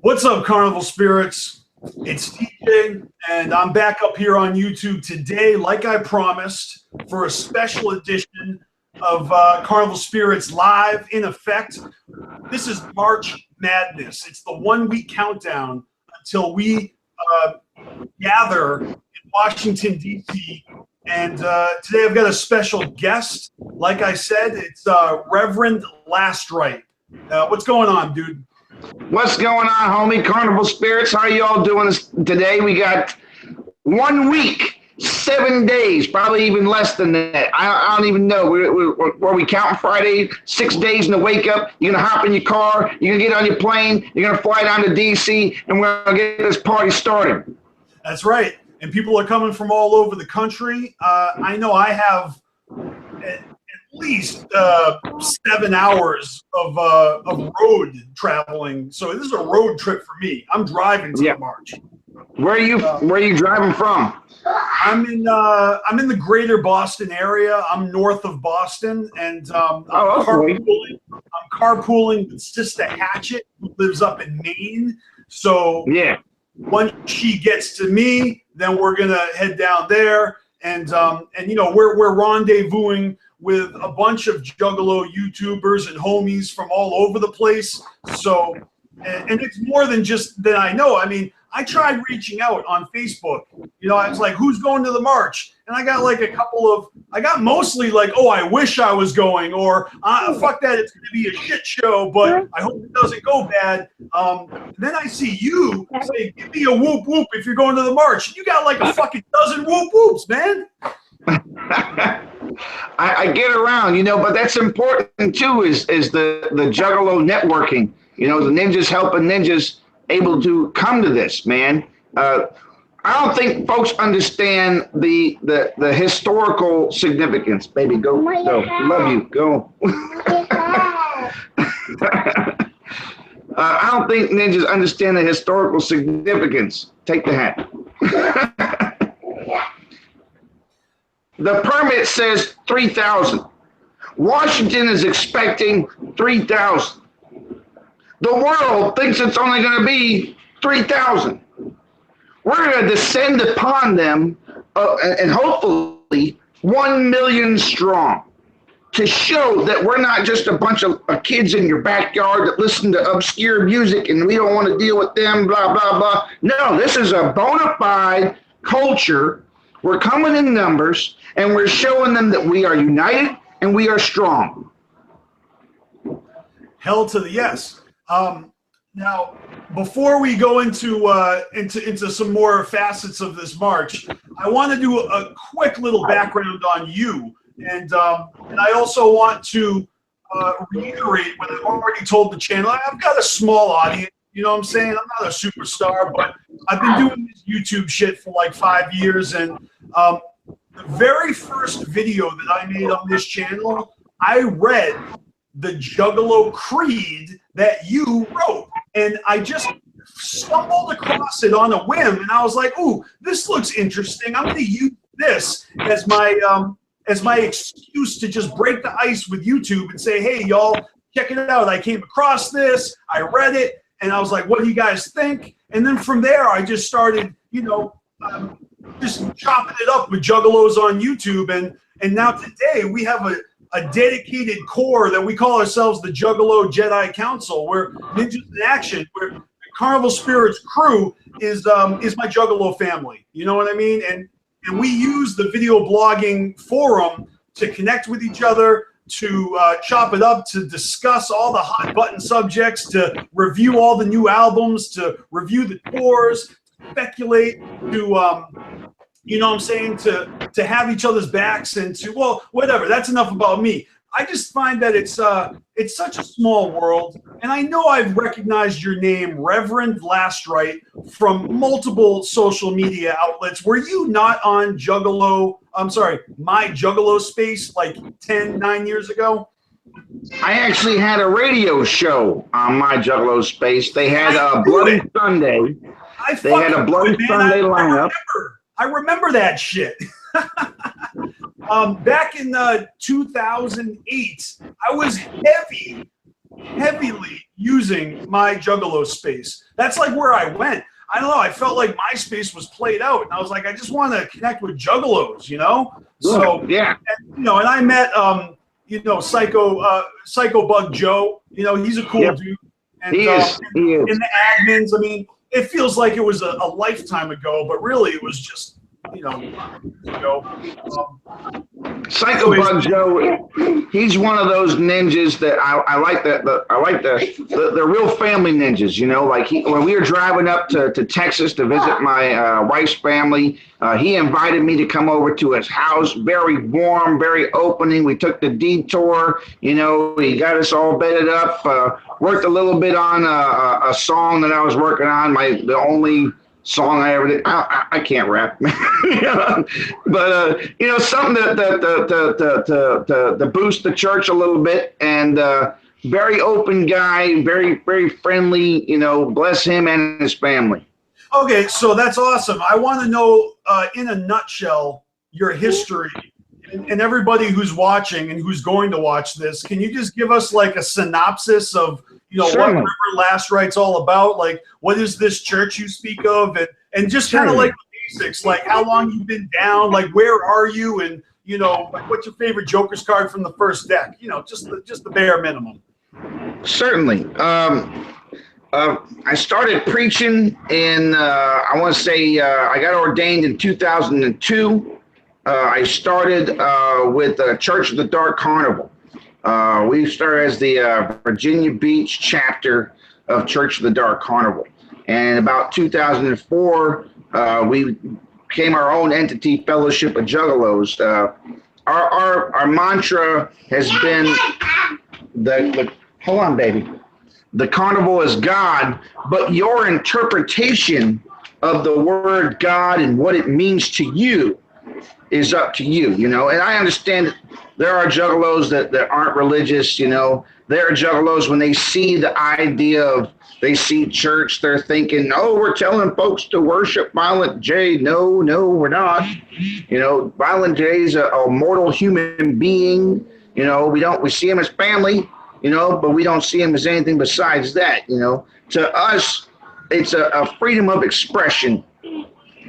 What's up, Carnival Spirits? It's DJ, and I'm back up here on YouTube today, like I promised, for a special edition of Carnival Spirits Live in Effect. This is March Madness. It's the 1 week countdown until we gather in Washington, D.C. And today I've got a special guest. Like I said, it's Reverend Rite. What's going on, dude? What's going on, homie? Carnival Spirits, how y'all doing today? We got 1 week, 7 days, probably even less than that. I don't even know. Were we counting Friday? 6 days in the wake up. You're going to hop in your car. You're going to get on your plane. You're going to fly down to D.C., and we're going to get this party started. That's right. And people are coming from all over the country. I know I have at least 7 hours of road traveling. So this is a road trip for me. I'm driving to the march. Where are you driving from? I'm in the greater Boston area. I'm north of Boston, and I'm carpooling with Sister Hatchet, who lives up in Maine. So yeah, once she gets to me, then we're gonna head down there, and you know, we're rendezvousing with a bunch of Juggalo YouTubers and homies from all over the place. So, and it's more than just that I know. I mean, I tried reaching out on Facebook. You know, I was like, who's going to the march? And I got like I got mostly like, oh, I wish I was going, or fuck that, it's going to be a shit show, but I hope it doesn't go bad. Then I see you say, give me a whoop whoop if you're going to the march. You got like a fucking dozen whoop whoops, man. I get around, you know, but that's important too, is the Juggalo networking. You know, the ninjas helping ninjas able to come to this, man. I don't think folks understand the historical significance. Baby, go. Love you. Go. I don't think ninjas understand the historical significance. Take the hat. The permit says 3,000. Washington is expecting 3,000. The world thinks it's only going to be 3,000. We're going to descend upon them and hopefully 1 million strong to show that we're not just a bunch of kids in your backyard that listen to obscure music and we don't want to deal with them, blah, blah, blah. No, this is a bona fide culture. We're coming in numbers, and we're showing them that we are united and we are strong. Hell to the yes. Now, before we go into some more facets of this march, I want to do a quick little background on you, and I also want to reiterate what I've already told the channel. I've got a small audience. You know what I'm saying? I'm not a superstar, but I've been doing this YouTube shit for like 5 years, and the very first video that I made on this channel, I read the Juggalo Creed that you wrote, and I just stumbled across it on a whim, and I was like, ooh, this looks interesting. I'm going to use this as my excuse to just break the ice with YouTube and say, hey, y'all, check it out. I came across this, I read it, and I was like, what do you guys think? And then from there, I just started, you know, just chopping it up with Juggalos on YouTube. And now today we have a dedicated core that we call ourselves the Juggalo Jedi Council. We're ninjas in action. We're the Carnival Spirits crew is my Juggalo family. You know what I mean? And we use the video blogging forum to connect with each other, to chop it up, to discuss all the hot button subjects, to review all the new albums, to review the tours, to speculate, to you know what I'm saying, to have each other's backs, and to, well, whatever. That's enough about me. I just find that it's such a small world, and I know I've recognized your name, Reverend Rite, from multiple social media outlets. Were you not on Juggalo? I'm sorry, my Juggalo space like 9 years ago? I actually had a radio show on my Juggalo space. They had a Bloody Sunday. They had a Bloody Sunday lineup. I remember that shit. Back in 2008, I was heavy heavily using my Juggalo space. That's like where I went. I don't know. I felt like my space was played out, and I was like, I just want to connect with Juggalos, you know. So yeah, and, you know, and I met you know, Psycho Bug Joe. You know, he's a cool dude. And he is. He is. in the admins, I mean, it feels like it was a lifetime ago, but really it was just, you know, years ago. Psycho Bug Joe, he's one of those ninjas that I like. I like the real family ninjas. You know, like when we were driving up to Texas to visit my wife's family, he invited me to come over to his house. Very warm, very opening. We took the detour. You know, he got us all bedded up. Worked a little bit on a song that I was working on. The only song I ever did. I can't rap, but you know, something to boost the church a little bit, and very open guy, very friendly. You know, bless him and his family. Okay, so that's awesome. I want to know, in a nutshell, your history, and everybody who's watching and who's going to watch this. Can you just give us like a synopsis of, you know, what River Last Rite's all about? Like, what is this church you speak of? And just kind of like the basics, like how long you've been down, like where are you, and, you know, like what's your favorite Joker's card from the first deck? You know, just the bare minimum. Certainly. I started preaching in, I want to say, I got ordained in 2002. I started with Church of the Dark Carnival. We started as the Virginia Beach chapter of Church of the Dark Carnival. And about 2004, we became our own entity, Fellowship of Juggalos. Our mantra has been hold on, baby. The carnival is God, but your interpretation of the word God and what it means to you is up to you, you know. And I understand that there are juggalos that aren't religious, you know. There are juggalos when they see the idea of, they see church, they're thinking, oh, we're telling folks to worship Violent J. No, we're not. You know, Violent J is a mortal human being. You know, we see him as family, you know, but we don't see him as anything besides that, you know. To us, it's a freedom of expression.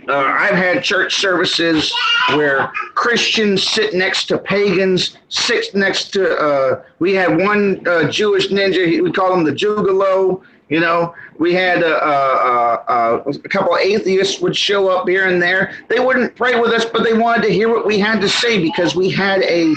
I've had church services where Christians sit next to pagans, sit next to, we had one Jewish ninja, we call him the Juggalo, you know. We had a couple of atheists would show up here and there. They wouldn't pray with us, but they wanted to hear what we had to say because we had a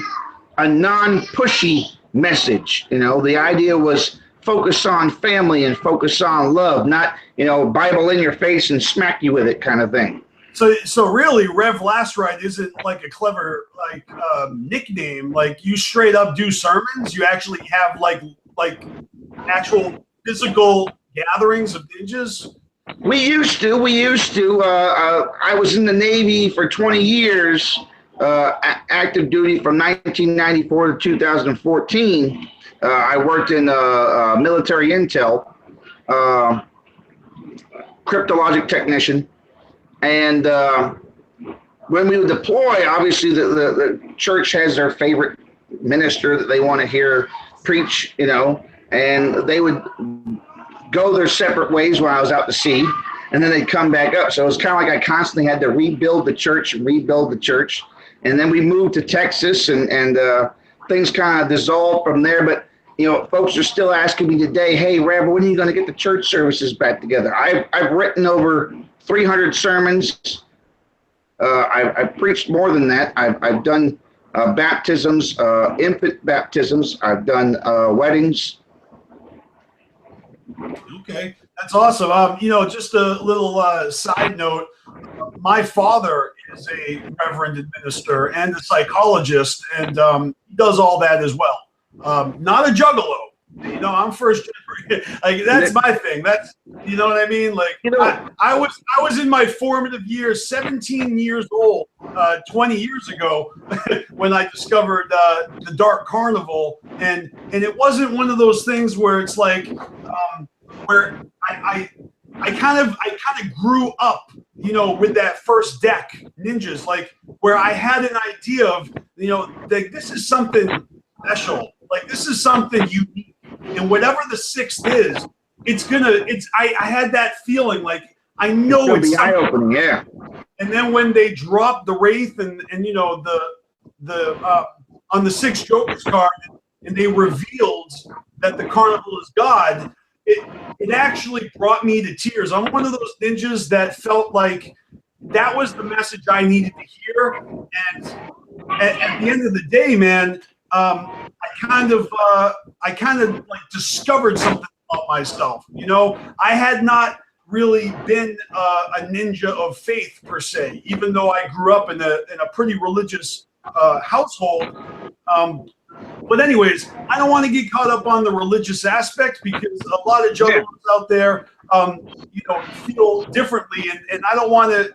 non-pushy message. You know, the idea was focus on family and focus on love, not, you know, Bible in your face and smack you with it kind of thing. So really, Rev Last Rite isn't like a clever nickname. Like, you straight up do sermons. You actually have like actual physical gatherings of ninjas. We used to. I was in the Navy for 20 years, active duty from 1994 to 2014. I worked in military intel, cryptologic technician. And when we would deploy, obviously the church has their favorite minister that they want to hear preach, you know, and they would go their separate ways when I was out to sea, and then they'd come back up. So it was kind of like I constantly had to rebuild the church. And then we moved to Texas, and things kind of dissolved from there. But, you know, folks are still asking me today, hey, Rev, when are you going to get the church services back together? I've written over 300 sermons. I've preached more than that. I've done baptisms, infant baptisms. I've done weddings. Okay, that's awesome. You know, just a little side note. My father is a Reverend minister and a psychologist, and he does all that as well. Not a Juggalo. You know, I'm first generation. Like, that's my thing. That's, you know what I mean? Like, you know, I was in my formative years, 17 years old, 20 years ago, when I discovered the Dark Carnival, and it wasn't one of those things where it's like, where I kind of grew up, you know, with that first deck, ninjas, like, where I had an idea of, you know, that this is something special, like this is something unique. and whatever the sixth is, I had that feeling like I know It's it's gonna be eye-opening, yeah. And then when they dropped the Wraith and you know the on the 6 Joker's card, and they revealed that the Carnival is God, it actually brought me to tears. I'm one of those ninjas that felt like that was the message I needed to hear. And at the end of the day, man, I kind of like discovered something about myself. You know, I had not really been a ninja of faith per se, even though I grew up in a pretty religious household. But anyways, I don't want to get caught up on the religious aspect because a lot of juggalos out there, you know, feel differently, and I don't want to.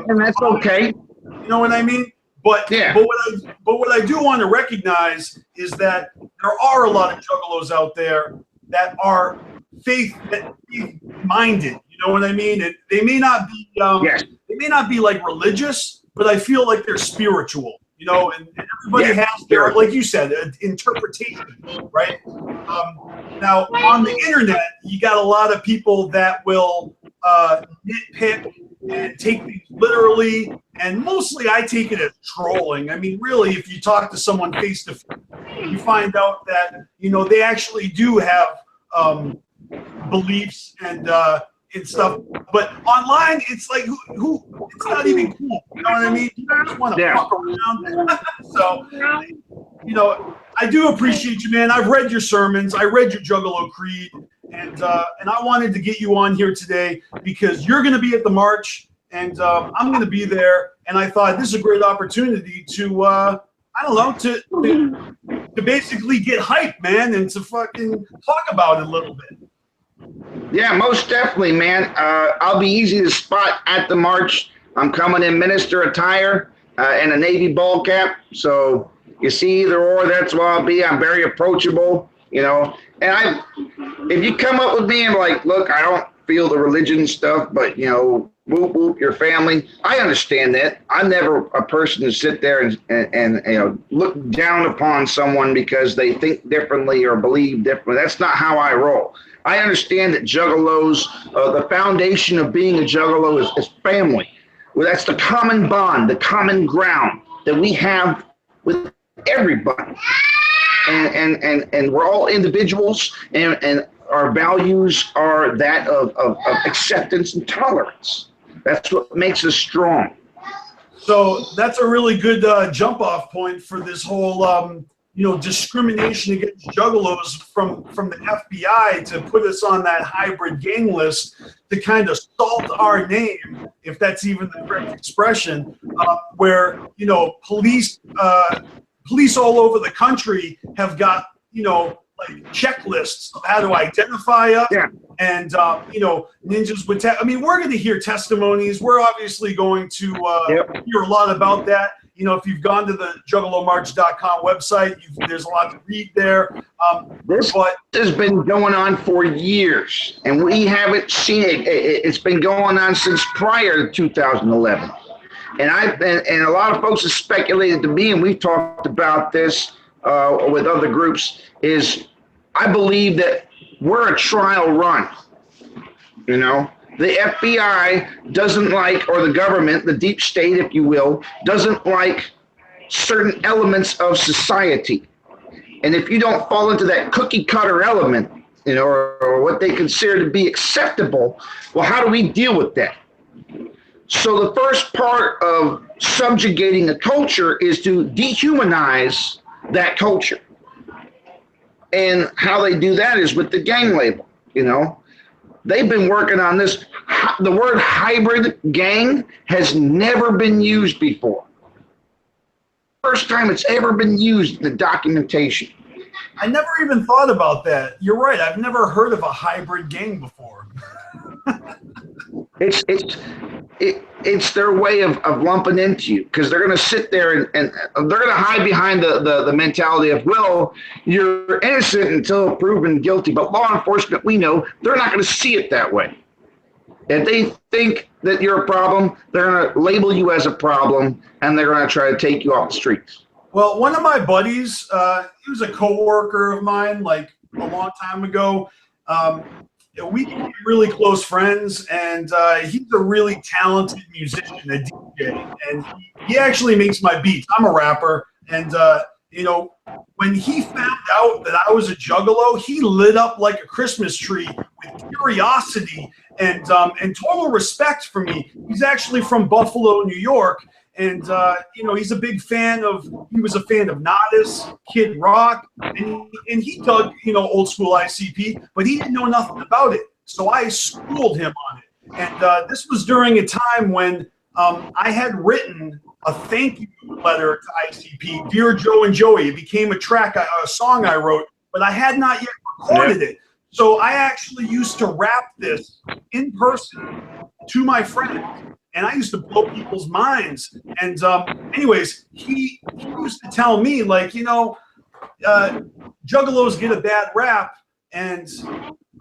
And that's okay. You know what I mean? But what I do want to recognize is that there are a lot of juggalos out there that are faith minded. You know what I mean? And they may not be they may not be like religious, but I feel like they're spiritual. You know, and everybody has their, like you said, interpretation, right? Now on the internet, you got a lot of people that will nitpick and take things literally, and mostly I take it as trolling. I mean, really, if you talk to someone face to face, you find out that, you know, they actually do have beliefs and stuff. But online, it's like, who it's not even cool. You know what I mean? You just want to fuck around. So, you know, I do appreciate you, man. I've read your sermons. I read your Juggalo Creed. And I wanted to get you on here today because you're going to be at the march, and I'm going to be there. And I thought this is a great opportunity to, I don't know, to basically get hype, man, and to fucking talk about it a little bit. Yeah, most definitely, man. I'll be easy to spot at the march. I'm coming in minister attire and a Navy ball cap. So you see either or, that's where I'll be. I'm very approachable, you know. And if you come up with me and like, look, I don't feel the religion stuff, but, you know, whoop, whoop, your family. I understand that. I'm never a person to sit there and you know, look down upon someone because they think differently or believe differently. That's not how I roll. I understand that juggalos, the foundation of being a juggalo is family. Well, that's the common bond, the common ground that we have with everybody. And we're all individuals, and our values are that of acceptance and tolerance. That's what makes us strong. So that's a really good jump off point for this whole you know, discrimination against juggalos from the FBI to put us on that hybrid gang list to kind of salt our name, if that's even the correct expression, where, you know, police all over the country have got, you know, like checklists of how to identify us. Yeah. And, you know, ninjas would, I mean, we're going to hear testimonies. We're obviously going to hear a lot about that. You know, if you've gone to the juggalomarch.com website, there's a lot to read there. This has been going on for years, and we haven't seen it. It's been going on since prior to 2011. And a lot of folks have speculated to me, and we've talked about this with other groups, is I believe that we're a trial run, you know. The FBI doesn't like, or the government, the deep state, if you will, doesn't like certain elements of society. And if you don't fall into that cookie cutter element, you know, or what they consider to be acceptable, well, how do we deal with that? So the first part of subjugating a culture is to dehumanize that culture. And how they do that is with the gang label, you know. They've been working on this. The word hybrid gang has never been used before. First time it's ever been used in the documentation. I never even thought about that. You're right. I've never heard of a hybrid gang before. It's their way of lumping into you, because they're going to sit there and they're going to hide behind the mentality of, well, you're innocent until proven guilty. But law enforcement, we know, they're not going to see it that way. If they think that you're a problem, they're going to label you as a problem, and they're going to try to take you off the streets. Well, one of my buddies, he was a coworker of mine, like a long time ago. We became really close friends, and he's a really talented musician, a DJ, and he actually makes my beats. I'm a rapper, and you know, when he found out that I was a Juggalo, he lit up like a Christmas tree with curiosity and total respect for me. He's actually from Buffalo, New York, and you know, he's a big fan of. He was a fan of Nodis, Kid Rock, and he dug, you know, old school ICP, but he didn't know nothing about it. So I schooled him on it, and this was during a time when I had written a thank you letter to ICP, Dear Joe and Joey. It became a song I wrote, but I had not yet recorded it. So I actually used to rap this in person to my friends, and I used to blow people's minds. And anyways, he used to tell me, like, you know, Juggalos get a bad rap, and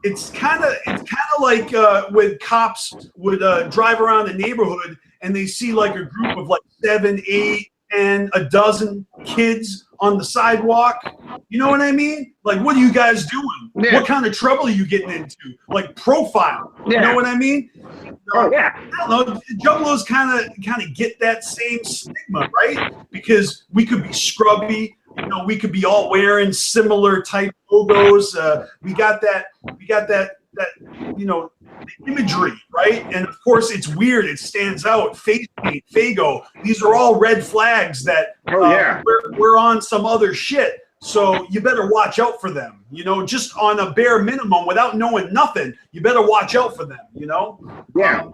it's kind of like when cops would drive around the neighborhood and they see like a group of like 7, 8, and a dozen kids on the sidewalk. You know what I mean? Like, what are you guys doing? Yeah. What kind of trouble are you getting into? Like, profile. You know what I mean? Oh, yeah. I don't know. Juggalos kind of get that same stigma, right? Because we could be scrubby. You know, we could be all wearing similar type logos. We got that. You know, imagery, right? And of course, it's weird. It stands out. Face paint, Fago. These are all red flags that we're on some other shit. So you better watch out for them. You know, just on a bare minimum, without knowing nothing, you better watch out for them. You know. Yeah.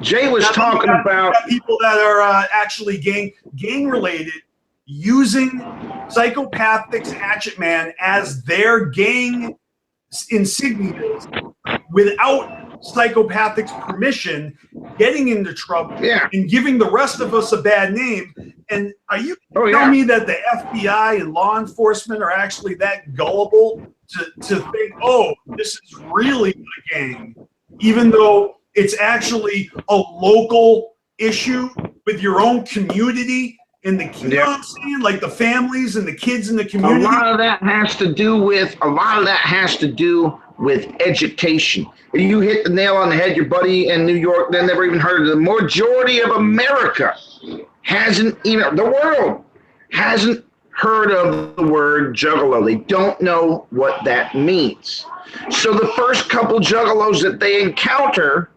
Jay was talking about people that are actually gang related, using Psychopathic's Hatchet Man as their gang insignias without Psychopathic's permission, getting into trouble and giving the rest of us a bad name. And are you telling me that the FBI and law enforcement are actually that gullible to think, oh, this is really a gang, even though it's actually a local issue with your own community? In the, you know what I'm saying? Like the families and the kids in the community. A lot of that has to do with education. You hit the nail on the head. Your buddy in New York, they never even heard of it. The majority of America hasn't even, the world hasn't heard of the word Juggalo. They don't know what that means. So the first couple Juggalos that they encounter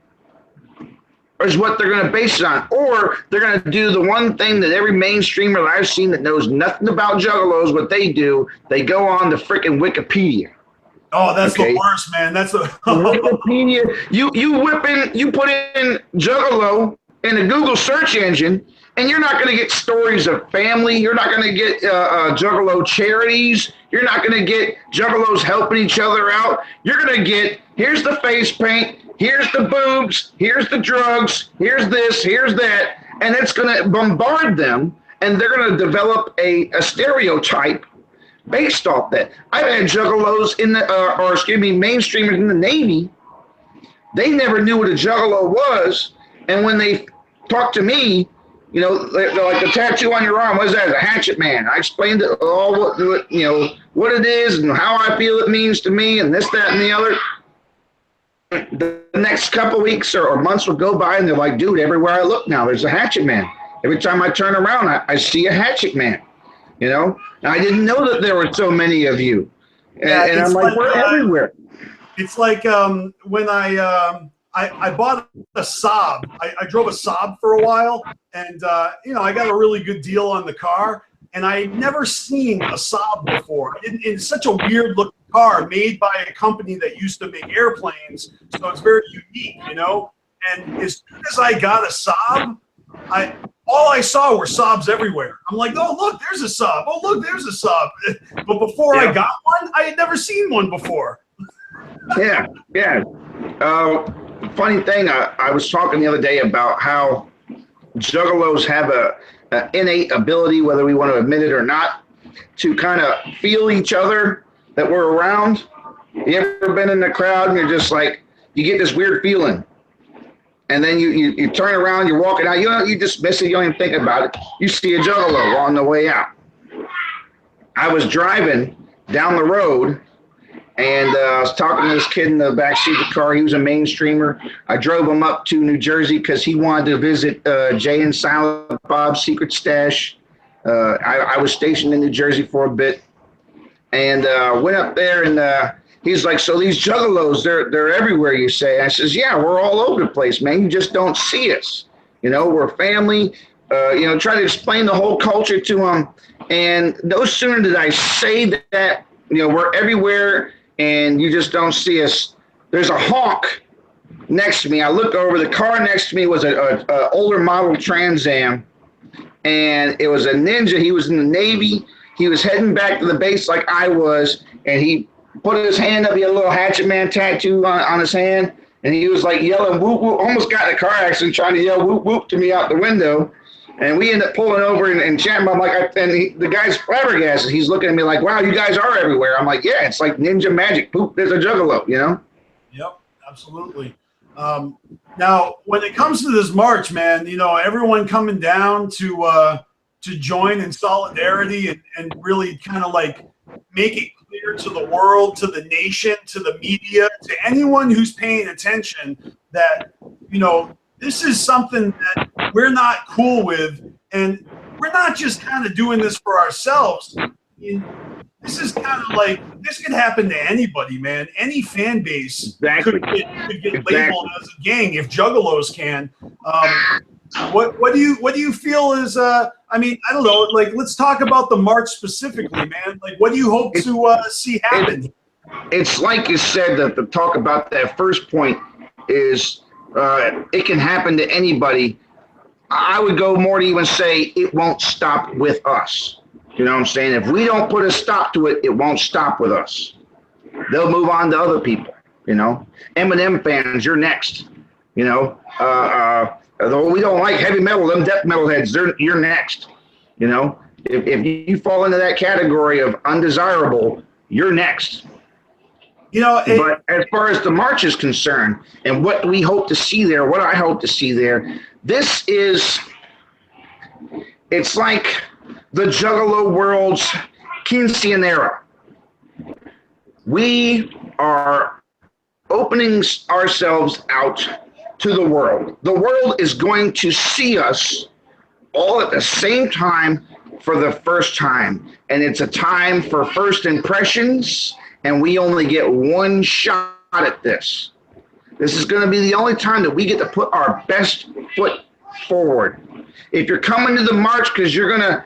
is what they're going to base it on. Or they're going to do the one thing that every mainstreamer that I've seen that knows nothing about Juggalos, what they do, they go on to freaking Wikipedia. Oh, that's the worst, man. That's the Wikipedia. You put in Juggalo in the Google search engine, and you're not going to get stories of family. You're not going to get Juggalo charities. You're not going to get Juggalos helping each other out. You're going to get, here's the face paint, here's the boobs, here's the drugs, here's this, here's that. And it's going to bombard them, and they're going to develop a stereotype based off that. I've had Juggalos in the, mainstreamers in the Navy. They never knew what a Juggalo was. And when they talk to me, you know, they're like, the tattoo on your arm, what is that? A hatchet man. I explained it all, what it is and how I feel it means to me and this, that, and the other. The next couple weeks or months will go by, and they're like, dude, everywhere I look now, there's a hatchet man. Every time I turn around, I see a hatchet man. You know, and I didn't know that there were so many of you. And I'm like, we're everywhere. It's like when I bought a Saab. I drove a Saab for a while, and you know, I got a really good deal on the car, and I had never seen a Saab before. It's such a weird looking car made by a company that used to make airplanes, so it's very unique, you know. And as soon as I got a Saab, all I saw were Saabs everywhere. I'm like, oh, look, there's a Saab. Oh, look, there's a Saab. But before I got one, I had never seen one before. Yeah. Funny thing, I was talking the other day about how Juggalos have an innate ability, whether we want to admit it or not, to kind of feel each other that we're around. You ever been in the crowd and you're just like, you get this weird feeling. And then you turn around, you're walking out, you dismiss it, you don't even think about it. You see a Juggalo on the way out. I was driving down the road, And I was talking to this kid in the backseat of the car. He was a mainstreamer. I drove him up to New Jersey because he wanted to visit Jay and Silent Bob's Secret Stash. I was stationed in New Jersey for a bit, and went up there, and he's like, "So these juggalos, they're everywhere, you say?" I says, "Yeah, we're all over the place, man. You just don't see us. You know, we're family." Try to explain the whole culture to him, and no sooner did I say that, we're everywhere, and you just don't see us. There's a honk next to me. I look over. The car next to me was a older model Trans Am, and it was a Ninja. He was in the Navy. He was heading back to the base like I was, and he put his hand up. He had a little Hatchet Man tattoo on his hand, and he was like yelling whoop whoop. Almost got in a car accident trying to yell whoop whoop to me out the window. And we ended up pulling over and chatting. I'm like, the guy's flabbergasted. He's looking at me like, "Wow, you guys are everywhere." I'm like, "Yeah, it's like ninja magic. Poop, there's a juggalo, Yep, absolutely. Now, when it comes to this march, man, everyone coming down to join in solidarity and really kind of like make it clear to the world, to the nation, to the media, to anyone who's paying attention that, this is something that we're not cool with, and we're not just kind of doing this for ourselves. This is kind of like, this could happen to anybody, man. Any fan base could get labeled as a gang if juggalos can. What do you feel is I don't know, like, let's talk about the march specifically, man. Like, what do you hope to see happen? It's like you said, that the talk about that first point is it can happen to anybody. I would go more to even say it won't stop with us. You know what I'm saying? If we don't put a stop to it, it won't stop with us. They'll move on to other people, Eminem fans, you're next. Although we don't like heavy metal, them death metal heads, you're next. If you fall into that category of undesirable, you're next. But as far as the march is concerned, and what we hope to see there, what I hope to see there, it's like the Juggalo world's quinceanera. We are opening ourselves out to the world. The world is going to see us all at the same time for the first time. And it's a time for first impressions, and we only get one shot at this. This is going to be the only time that we get to put our best foot forward. If you're coming to the march because you're going to,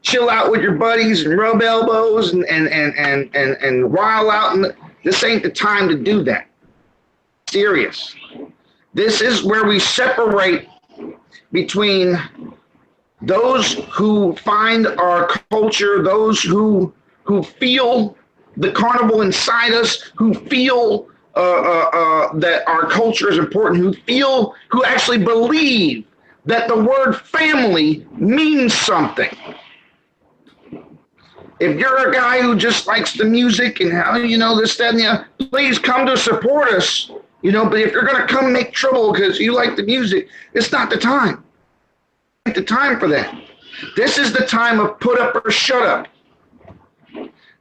chill out with your buddies and rub elbows and while out, and this ain't the time to do that. Serious. This is where we separate between those who find our culture, those who feel the carnival inside us, who feel that our culture is important, who actually believe that the word family means something. If you're a guy who just likes the music and how, this, that, and the other, please come to support us. But if you're going to come make trouble because you like the music, it's not the time. It's the time for that. This is the time of put up or shut up.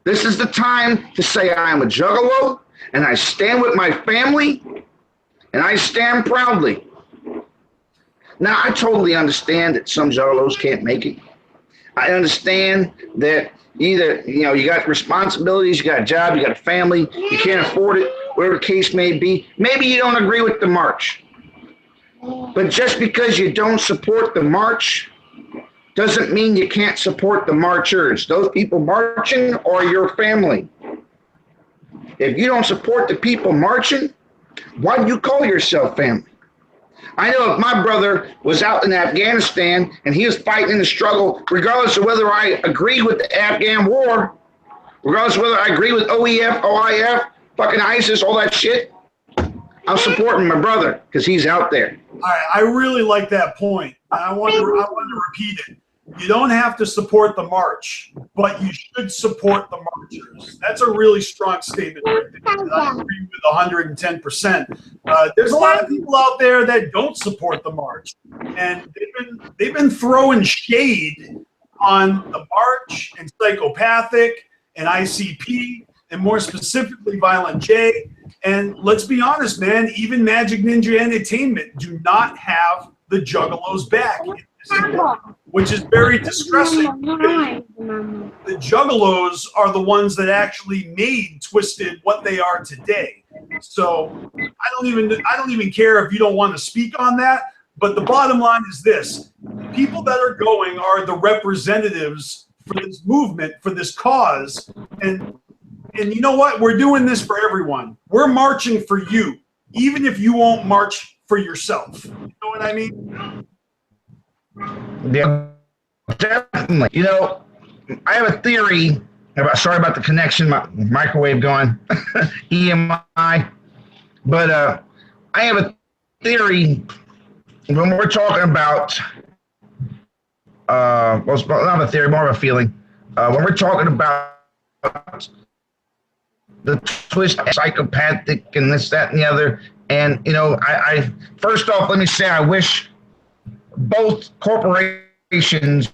This is the time to say I am a juggalo, and I stand with my family, and I stand proudly. Now, I totally understand that some juggalos can't make it. I understand that either, you got responsibilities, you got a job, you got a family, you can't afford it, whatever the case may be. Maybe you don't agree with the march. But just because you don't support the march doesn't mean you can't support the marchers. Those people marching are your family. If you don't support the people marching, why do you call yourself family? I know if my brother was out in Afghanistan and he was fighting in the struggle, regardless of whether I agree with the Afghan war, regardless of whether I agree with OEF, OIF, fucking ISIS, all that shit, I'm supporting my brother because he's out there. All right, I really like that point. I want to repeat it. You don't have to support the march, but you should support the marchers. That's a really strong statement right there. I agree with 110%. There's a lot of people out there that don't support the march, and they've been throwing shade on the march and Psychopathic and ICP and more specifically Violent J. And let's be honest, man, even Magic Ninja Entertainment do not have the Juggalos back, which is very distressing. The Juggalos are the ones that actually made Twisted what they are today. So I don't even care if you don't want to speak on that. But the bottom line is this: people that are going are the representatives for this movement, for this cause, and you know what? We're doing this for everyone. We're marching for you, even if you won't march for yourself. You know what I mean? Yeah, definitely. You know, I have a theory about. Sorry about the connection. My microwave going. EMI. But I have a theory when we're talking about. Well, not a theory, more of a feeling. When we're talking about the twist, psychopathic, and this, that, and the other, and you know, I first off, let me say, I wish both corporations,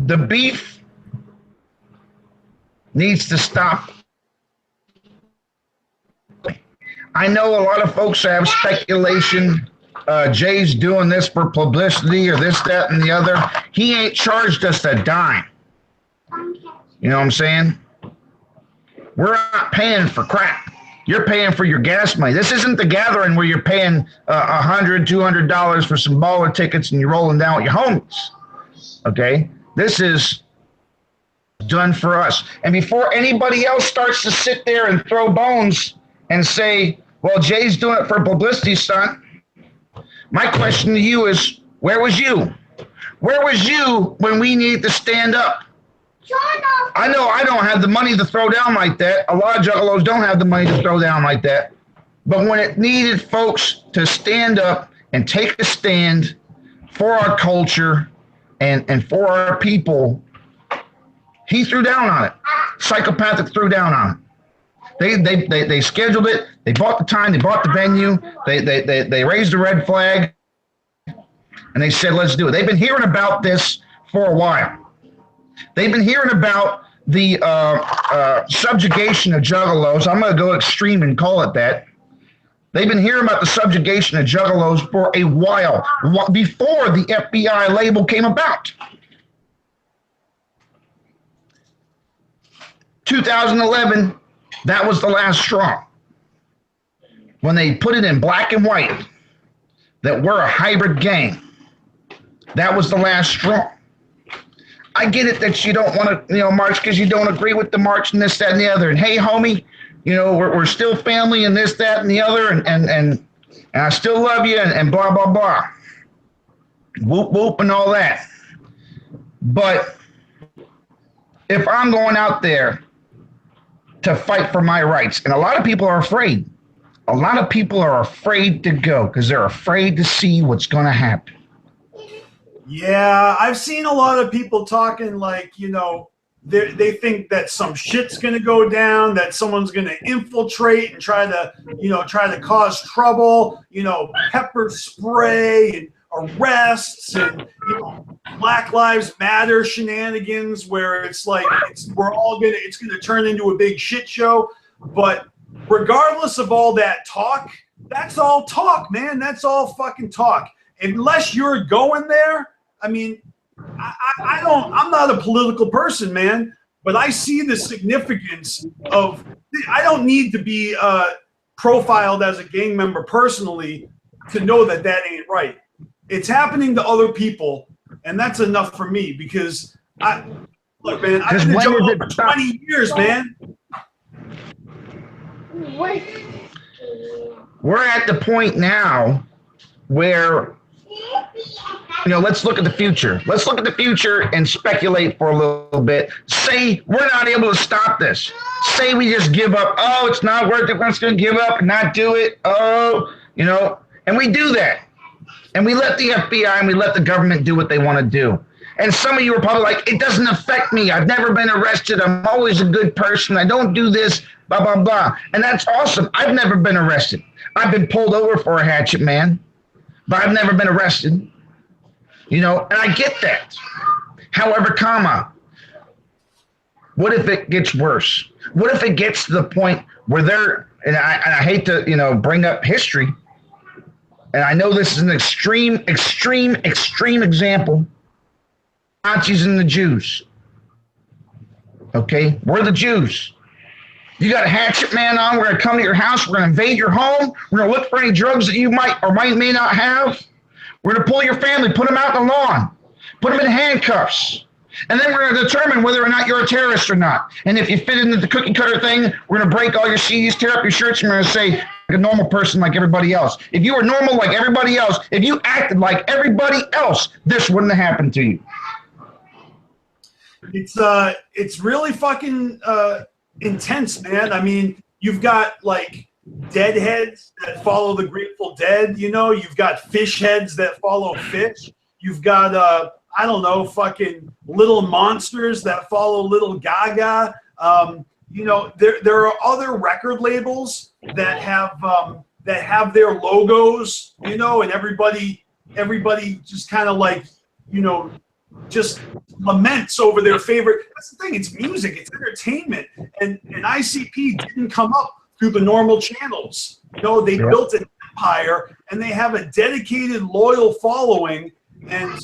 the beef needs to stop. I know a lot of folks have speculation. Jay's doing this for publicity or this, that, and the other. He ain't charged us a dime. You know what I'm saying? We're not paying for crap. You're paying for your gas money. This isn't the gathering where you're paying $100, $200 for some baller tickets and you're rolling down with your homies. Okay? This is done for us. And before anybody else starts to sit there and throw bones and say, well, Jay's doing it for publicity stunt, my question to you is, where was you? Where was you when we needed to stand up? I know I don't have the money to throw down like that. A lot of juggalos don't have the money to throw down like that. But when it needed folks to stand up and take a stand for our culture and for our people, he threw down on it. Psychopathic threw down on it. They scheduled it. They bought the time. They bought the venue. They raised the red flag, and they said, "Let's do it." They've been hearing about this for a while. They've been hearing about the subjugation of juggalos. I'm going to go extreme and call it that. They've been hearing about the subjugation of juggalos for a while, before the FBI label came about. 2011. That was the last straw. When they put it in black and white that we're a hybrid gang, that was the last straw. I get it that you don't want to, march because you don't agree with the march and this, that, and the other. And hey, homie, we're still family and this, that, and the other, and I still love you and blah, blah, blah. Whoop, whoop, and all that. But if I'm going out there to fight for my rights, and a lot of people are afraid. A lot of people are afraid to go because they're afraid to see what's going to happen. Yeah, I've seen a lot of people talking like, they think that some shit's going to go down, that someone's going to infiltrate and try to cause trouble, pepper spray and arrests and Black Lives Matter shenanigans where it's like it's going to turn into a big shit show. But regardless of all that talk, that's all talk, man. That's all fucking talk. Unless you're going there, I mean, I'm not a political person, man, but I see the significance of, I don't need to be profiled as a gang member personally to know that ain't right. It's happening to other people, and that's enough for me because look, man, I've been in Juggalo for 20 years, man. We're at the point now where, let's look at the future. Let's look at the future and speculate for a little bit. Say we're not able to stop this. Say we just give up. Oh, it's not worth it. We're just going to give up and not do it. Oh, and we do that. And we let the FBI and we let the government do what they want to do. And some of you are probably like, it doesn't affect me. I've never been arrested. I'm always a good person. I don't do this, blah, blah, blah. And that's awesome. I've never been arrested. I've been pulled over for a hatchet man, but I've never been arrested. And I get that. However, What if it gets worse? What if it gets to the point where they're, and I hate to, bring up history, and I know this is an extreme example, Nazis and the Jews. Okay, we're the Jews. You got a hatchet man on, we're going to come to your house, we're going to invade your home, we're going to look for any drugs that you might or may not have. We're going to pull your family, put them out on the lawn, put them in handcuffs. And then we're going to determine whether or not you're a terrorist or not. And if you fit into the cookie cutter thing, we're going to break all your CDs, tear up your shirts, and we're going to say, like a normal person like everybody else. If you were normal like everybody else, if you acted like everybody else, this wouldn't have happened to you. It's really fucking intense, man. I mean, you've got like deadheads that follow the Grateful Dead, you've got fish heads that follow fish. You've got I don't know, fucking little monsters that follow Little Gaga. There are other record labels that have their logos, and everybody just kind of like, just laments over their favorite. That's the thing. It's music. It's entertainment. And ICP didn't come up through the normal channels. They built an empire, and they have a dedicated, loyal following. And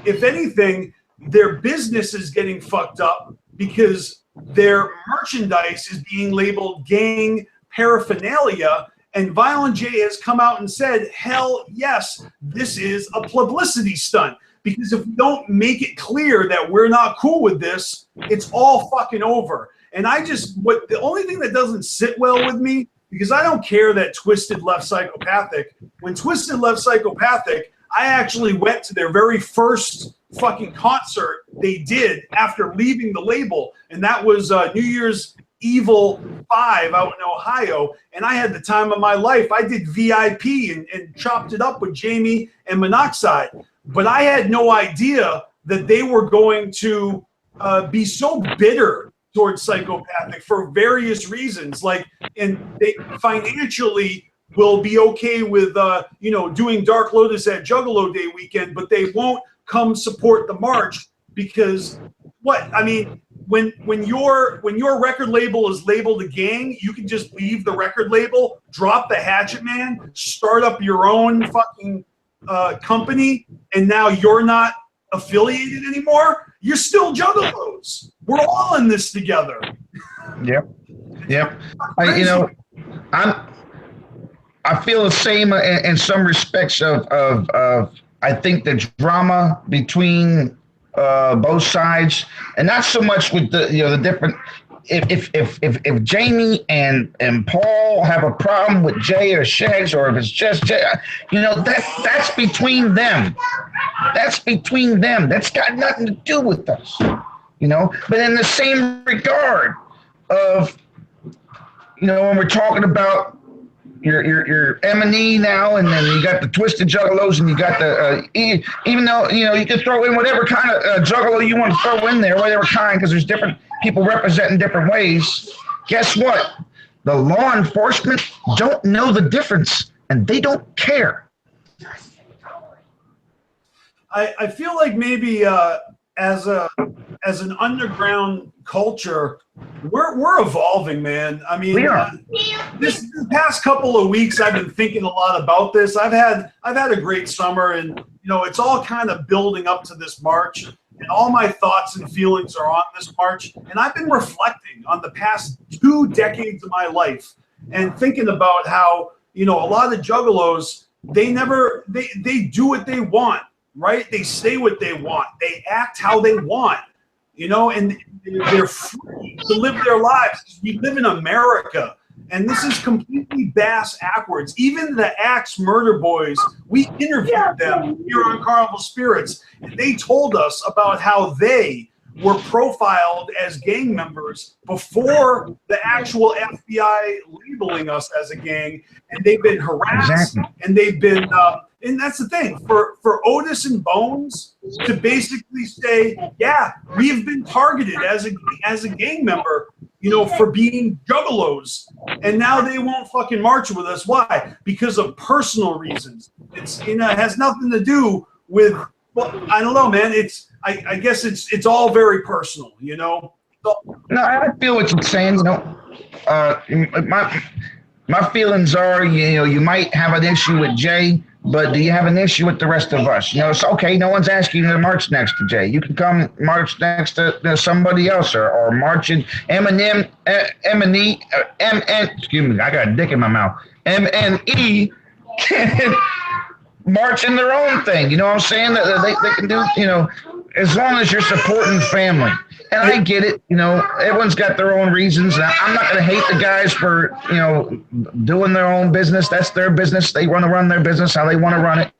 if anything, their business is getting fucked up because their merchandise is being labeled gang paraphernalia. And Violent J has come out and said, hell yes, this is a publicity stunt. Because if we don't make it clear that we're not cool with this, it's all fucking over. And the only thing that doesn't sit well with me, because I don't care that Twisted left Psychopathic. When Twisted left Psychopathic, I actually went to their very first fucking concert they did after leaving the label. And that was New Year's Evil 5 out in Ohio. And I had the time of my life. I did VIP and chopped it up with Jamie and Monoxide. But I had no idea that they were going to be so bitter towards Psychopathic for various reasons. And they financially will be okay with, doing Dark Lotus at Juggalo Day weekend, but they won't come support the march because when your record label is labeled a gang, you can just leave the record label, drop the hatchet man, start up your own fucking company, and now you're not affiliated anymore. You're still Juggalos. We're all in this together. Yep. I feel the same in some respects of I think the drama between both sides, and not so much with the different. If Jamie and Paul have a problem with Jay or Shags, or if it's just Jay, that's between them. That's between them. That's got nothing to do with us. But in the same regard of, when we're talking about your M&E now, and then you got the Twisted Juggalos, and you got the even though you can throw in whatever kind of Juggalo you want to throw in there, whatever kind, because there's different people representing different ways. Guess what? The law enforcement don't know the difference, and they don't care. I feel like maybe as an underground culture, we're evolving, man. I mean, we are. This past couple of weeks, I've been thinking a lot about this. I've had a great summer, and it's all kind of building up to this march, and all my thoughts and feelings are on this march. And I've been reflecting on the past 2 decades of my life, and thinking about how a lot of Juggalos, they do what they want, right? They say what they want, they act how they want. And they're free to live their lives. We live in America, and this is completely bass-ackwards. Even the Axe Murder Boys, we interviewed them here on CarnivalSpirits, and they told us about how they were profiled as gang members before the actual FBI labeling us as a gang, and they've been harassed, and they've been and that's the thing, for Otis and Bones to basically say, yeah, we have been targeted as a gang member, for being Juggalos, and now they won't fucking march with us. Why? Because of personal reasons. It's it has nothing to do with, well, I don't know, man. I guess it's all very personal, No, I feel what you're saying. My feelings are, you might have an issue with Jay, but do you have an issue with the rest of us? It's okay. No one's asking you to march next to Jay. You can come march next to somebody else, or march in Eminem, excuse me, I got a dick in my mouth. MNE can march in their own thing. You know what I'm saying? That they can do, as long as you're supporting family. And I get it, everyone's got their own reasons. I'm not going to hate the guys for, doing their own business. That's their business. They want to run their business how they want to run it,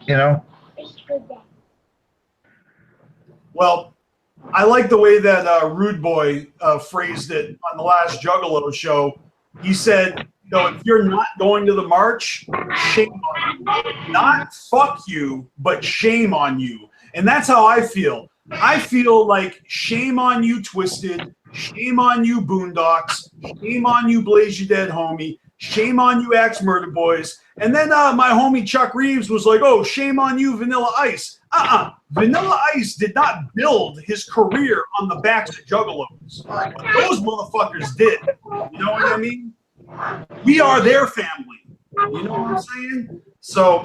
Well, I like the way that Rude Boy phrased it on the last Juggalo show. He said, if you're not going to the march, shame on you. Not fuck you, but shame on you. And that's how I feel. I feel like shame on you, Twisted. Shame on you, Boondocks. Shame on you, Blaze You Dead Homie. Shame on you, Axe Murder Boys. And then my homie Chuck Reeves was like, oh, shame on you, Vanilla Ice. Vanilla Ice did not build his career on the backs of Juggalos. Those motherfuckers did. You know what I mean? We are their family. You know what I'm saying? So,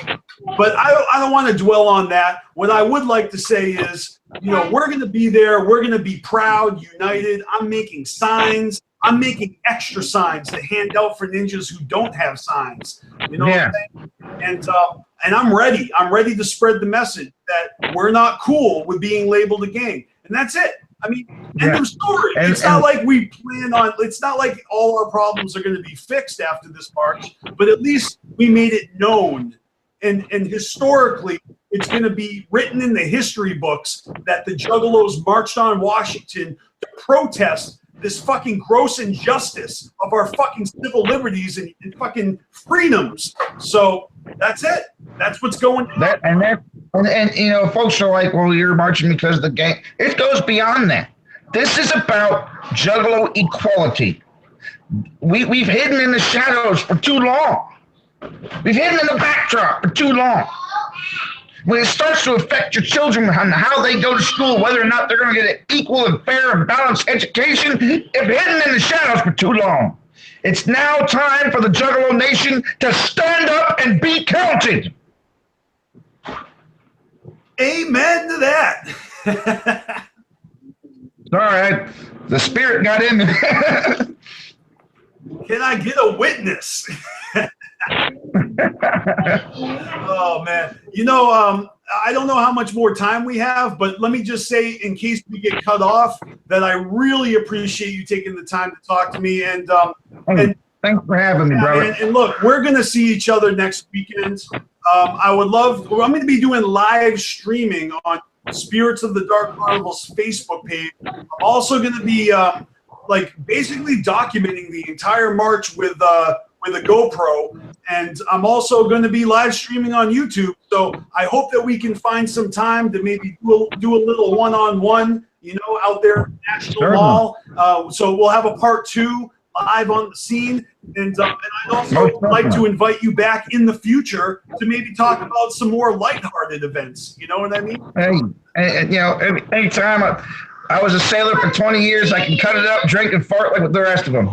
but I don't want to dwell on that. What I would like to say is, we're going to be there. We're going to be proud, united. I'm making signs. I'm making extra signs to hand out for ninjas who don't have signs. You know what I'm saying? And I'm ready. I'm ready to spread the message that we're not cool with being labeled a gang. And that's it. I mean, end of story. It's not like we plan on, it's not like all our problems are going to be fixed after this march, but at least we made it known. And historically, it's going to be written in the history books that the Juggalos marched on Washington to protest this fucking gross injustice of our fucking civil liberties and fucking freedoms. So that's it. That's what's going on. And folks are like, well, you're marching because of the gang. It goes beyond that. This is about Juggalo equality. We've hidden in the shadows for too long. We've hidden in the backdrop for too long. When it starts to affect your children on how they go to school, whether or not they're going to get an equal and fair and balanced education, they've hidden in the shadows for too long. It's now time for the Juggalo Nation to stand up and be counted. Amen to that. All right. The spirit got in there. Can I get a witness? Oh, man. I don't know how much more time we have, but let me just say, in case we get cut off, that I really appreciate you taking the time to talk to me. And thanks for having me, brother. And look, we're going to see each other next weekend. I'm going to be doing live streaming on Spirits of the Dark Carnival's Facebook page. I'm also going to be basically documenting the entire march with a GoPro, and I'm also going to be live streaming on YouTube. So I hope that we can find some time to maybe do a little one-on-one, out there at National Mall. So we'll have a part 2 live on the scene, and I'd also like to invite you back in the future to maybe talk about some more lighthearted events. You know what I mean? Hey, anytime I was a sailor for 20 years. I can cut it up, drink, and fart like the rest of them.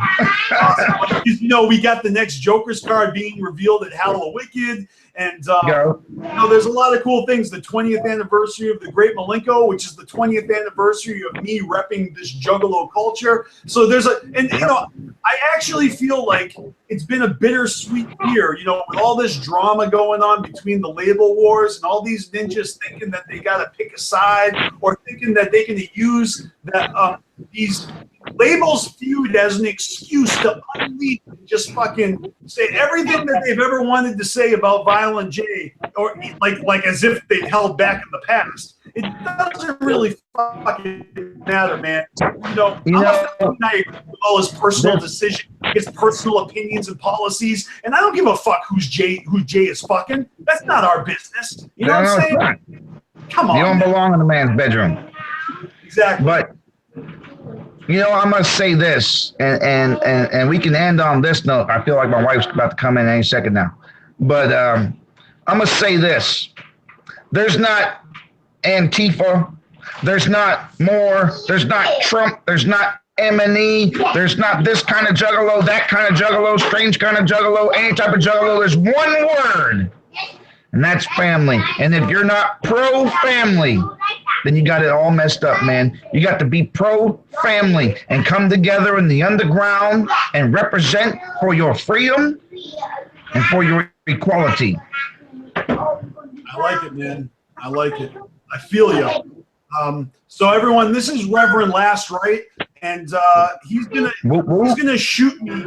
We got the next Joker's card being revealed at Hallowicked, and there's a lot of cool things. The 20th anniversary of the Great Malenko, which is the 20th anniversary of me repping this Juggalo culture. So I actually feel like it's been a bittersweet year, with all this drama going on between the label wars and all these ninjas thinking that they got to pick a side, or thinking that they can use that these labels feud as an excuse to unleash and just fucking say everything that they've ever wanted to say about Violent J, or like as if they held back in the past. It doesn't really fucking matter, man. I'm a with all his personal decisions, his personal opinions and policies, and I don't give a fuck who Jay is fucking. That's not our business. You know what I'm saying? Come on. You don't belong in a man's bedroom. Exactly. But I must say this, and we can end on this note. I feel like my wife's about to come in any second now. But I must say this. There's not Antifa. There's not more. There's not Trump. There's not M&E. There's not this kind of juggalo, that kind of juggalo, strange kind of juggalo, any type of juggalo. There's one word, and that's family. And if you're not pro-family, then you got it all messed up, man. You got to be pro-family and come together in the underground and represent for your freedom and for your equality. I like it, man. I like it. I feel you. So everyone, this is Reverend Last Rite, and he's gonna shoot me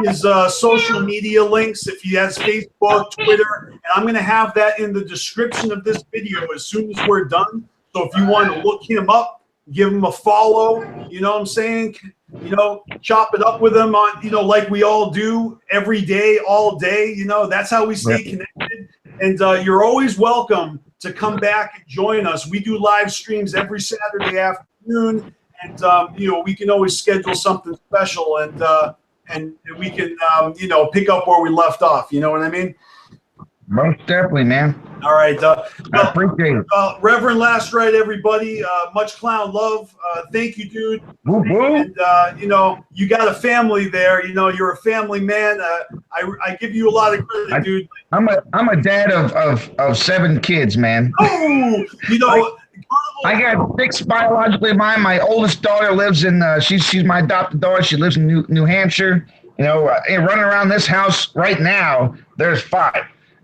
his social media links if he has Facebook, Twitter, and I'm gonna have that in the description of this video as soon as we're done. So if you want to look him up, give him a follow. You know what I'm saying? You know, chop it up with him on, you know, like we all do every day, all day. You know, that's how we stay connected. And you're always welcome to come back and join us. We do live streams every Saturday afternoon, and you know, we can always schedule something special, and we can you know, pick up where we left off. You know what I mean? Most definitely, man. All right. I appreciate it. Reverend Last Rite, everybody. Much clown love. Thank you, dude. Woo, woo. And you know, you got a family there. You know, you're a family man. I give you a lot of credit, dude. I'm a dad of 7 kids, man. Oh, you know. I got 6 biologically mine. My oldest daughter lives in she's my adopted daughter. She lives in New Hampshire. You know, and running around this house right now, there's 5.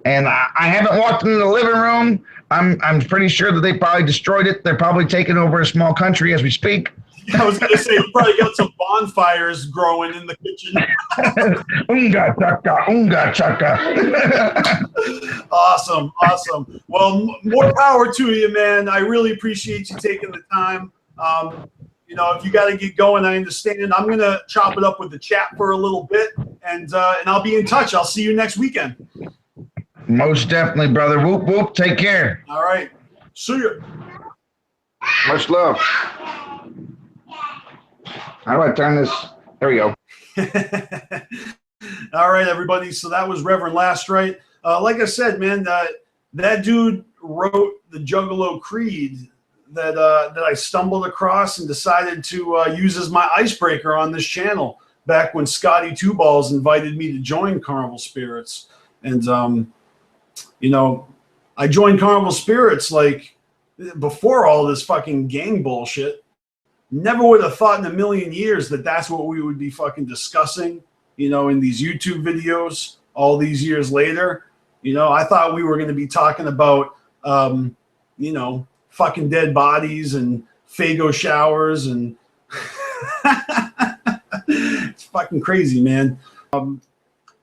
And I haven't walked into the living room. I'm pretty sure that they probably destroyed it. They're probably taking over a small country as we speak. I was going to say, you probably got some bonfires growing in the kitchen. Unga chaka, unga chaka. Awesome, awesome. Well, more power to you, man. I really appreciate you taking the time. You know, if you got to get going, I understand. I'm going to chop it up with the chat for a little bit, and I'll be in touch. I'll see you next weekend. Most definitely, brother. Whoop, whoop. Take care. All right. See you. Much love. How do I turn this? There we go. All right, everybody. So that was Reverend Last Rite. Like I said, man, that dude wrote the Juggalo Creed that I stumbled across and decided to use as my icebreaker on this channel back when Scotty Two Balls invited me to join CarnivalSpirits. And, you know, I joined CarnivalSpirits like before all this fucking gang bullshit. Never would have thought in a million years that that's what we would be fucking discussing, you know, in these YouTube videos all these years later. You know, I thought we were going to be talking about, you know, fucking dead bodies and Fago showers and it's fucking crazy, man.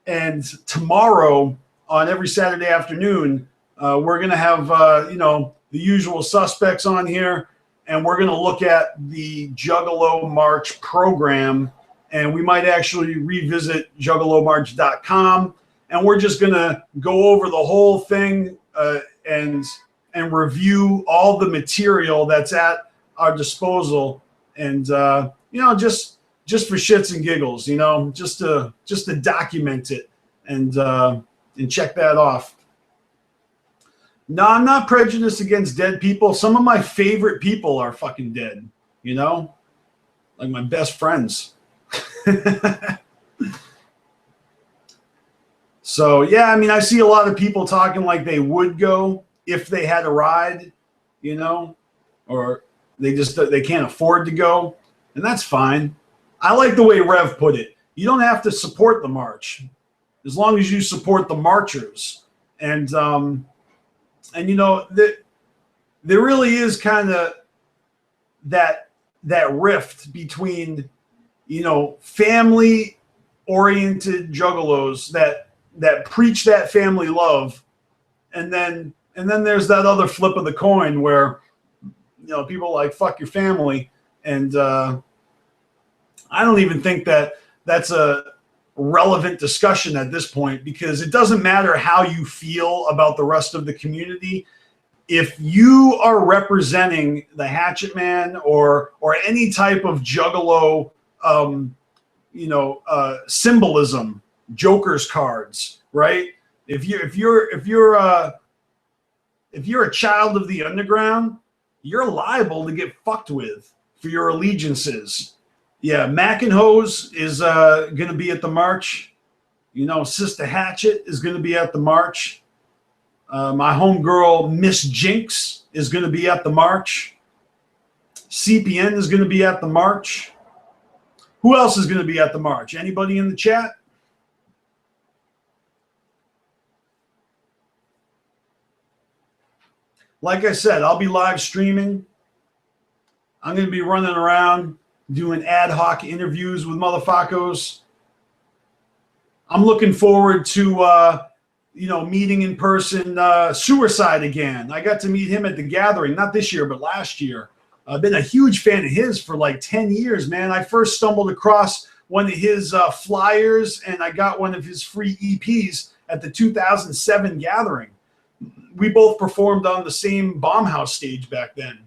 And tomorrow on every Saturday afternoon, we're going to have, you know, the usual suspects on here. And we're going to look at the Juggalo March program, and we might actually revisit juggalomarch.com, and we're just going to go over the whole thing and review all the material that's at our disposal, and you know, just for shits and giggles, you know, just to document it and check that off. No, I'm not prejudiced against dead people. Some of my favorite people are fucking dead, you know? Like my best friends. So, yeah, I mean, I see a lot of people talking like they would go if they had a ride, you know? Or they can't afford to go. And that's fine. I like the way Rev put it. You don't have to support the march as long as you support the marchers. And you know, there really is kind of that rift between, you know, family-oriented juggalos that preach that family love, and then there's that other flip of the coin where, you know, people like fuck your family, and I don't even think that that's a relevant discussion at this point, because it doesn't matter how you feel about the rest of the community. If you are representing the Hatchet Man or any type of juggalo, you know, symbolism, Joker's cards, right? If you're a child of the underground, you're liable to get fucked with for your allegiances. Yeah, Mac and Hose is going to be at the march. You know, Sister Hatchet is going to be at the march. My homegirl, Miss Jinx, is going to be at the march. CPN is going to be at the march. Who else is going to be at the march? Anybody in the chat? Like I said, I'll be live streaming. I'm going to be running around doing ad hoc interviews with motherfuckers. I'm looking forward to, meeting in person Suicide again. I got to meet him at the gathering, not this year, but last year. I've been a huge fan of his for like 10 years, man. I first stumbled across one of his flyers, and I got one of his free EPs at the 2007 gathering. We both performed on the same Bombhouse stage back then.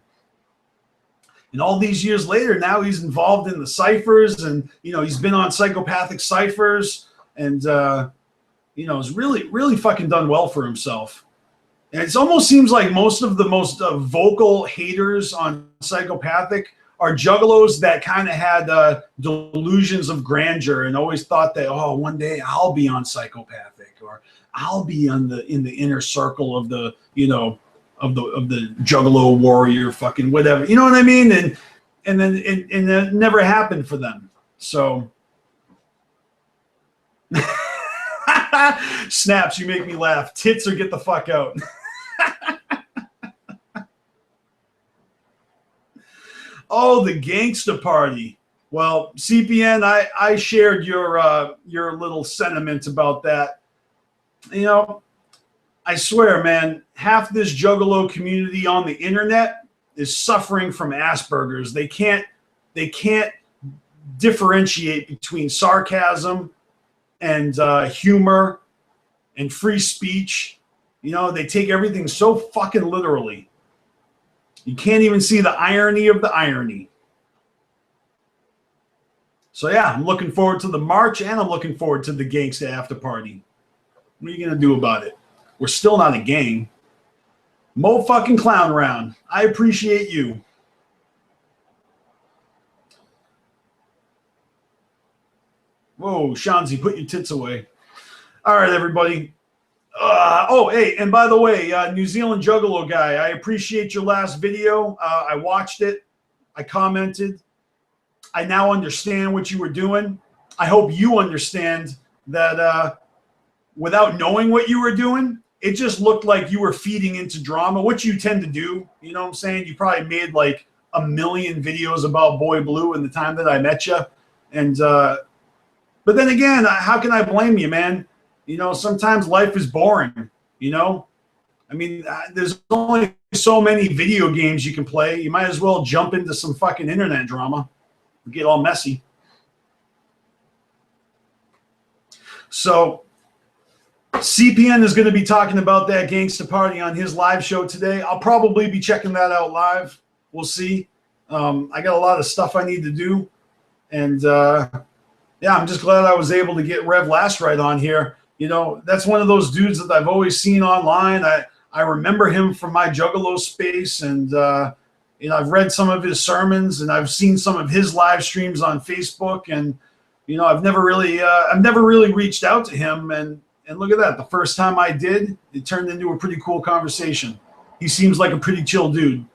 And all these years later, now he's involved in the ciphers, and, he's been on Psychopathic Ciphers, and, has really, really fucking done well for himself. And it almost seems like most of the most vocal haters on Psychopathic are juggalos that kind of had delusions of grandeur and always thought that, oh, one day I'll be on Psychopathic, or I'll be in the inner circle of the, of the Juggalo warrior, fucking whatever. You know what I mean? And then it never happened for them. So Snaps, you make me laugh. Tits or get the fuck out. Oh, the gangsta party. Well, CPN, I shared your little sentiment about that. I swear, man, half this Juggalo community on the internet is suffering from Asperger's. They can't differentiate between sarcasm and humor and free speech. They take everything so fucking literally. You can't even see the irony of the irony. So yeah, I'm looking forward to the march, and I'm looking forward to the gangsta after party. What are you gonna do about it? We're still not a gang. Mo fucking clown round. I appreciate you. Whoa, Shanzi, put your tits away. All right, everybody. Hey, and by the way, New Zealand Juggalo guy, I appreciate your last video. I watched it. I commented. I now understand what you were doing. I hope you understand that without knowing what you were doing, it just looked like you were feeding into drama, which you tend to do. You know what I'm saying? You probably made like 1 million videos about Boy Blue in the time that I met you. And but then again, how can I blame you, man? Sometimes life is boring, I mean, there's only so many video games you can play. You might as well jump into some fucking internet drama and get all messy. So CPN is going to be talking about that gangsta party on his live show today. I'll probably be checking that out live. We'll see. I got a lot of stuff I need to do. And yeah, I'm just glad I was able to get Rev Last Rite on here. That's one of those dudes that I've always seen online. I remember him from my Juggalo space, and I've read some of his sermons, and I've seen some of his live streams on Facebook, and I've never really reached out to him, and look at that. The first time I did, it turned into a pretty cool conversation. He seems like a pretty chill dude,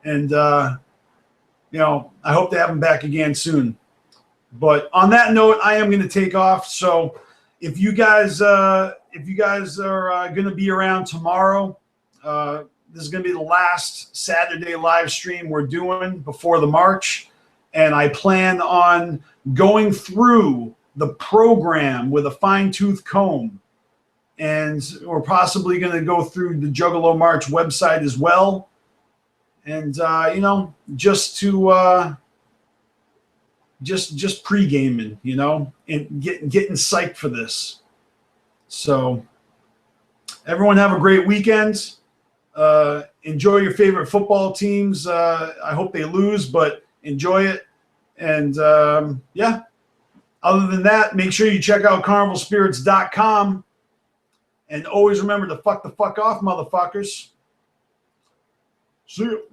and I hope to have him back again soon. But on that note, I am going to take off. So if you guys are going to be around tomorrow, this is going to be the last Saturday live stream we're doing before the march. And I plan on going through the program with a fine-tooth comb. And we're possibly going to go through the Juggalo March website as well. And, just to just pre-gaming, and getting psyched for this. So everyone have a great weekend. Enjoy your favorite football teams. I hope they lose, but enjoy it. And yeah, other than that, make sure you check out CarnivalSpirits.com. And always remember to fuck the fuck off, motherfuckers. See you.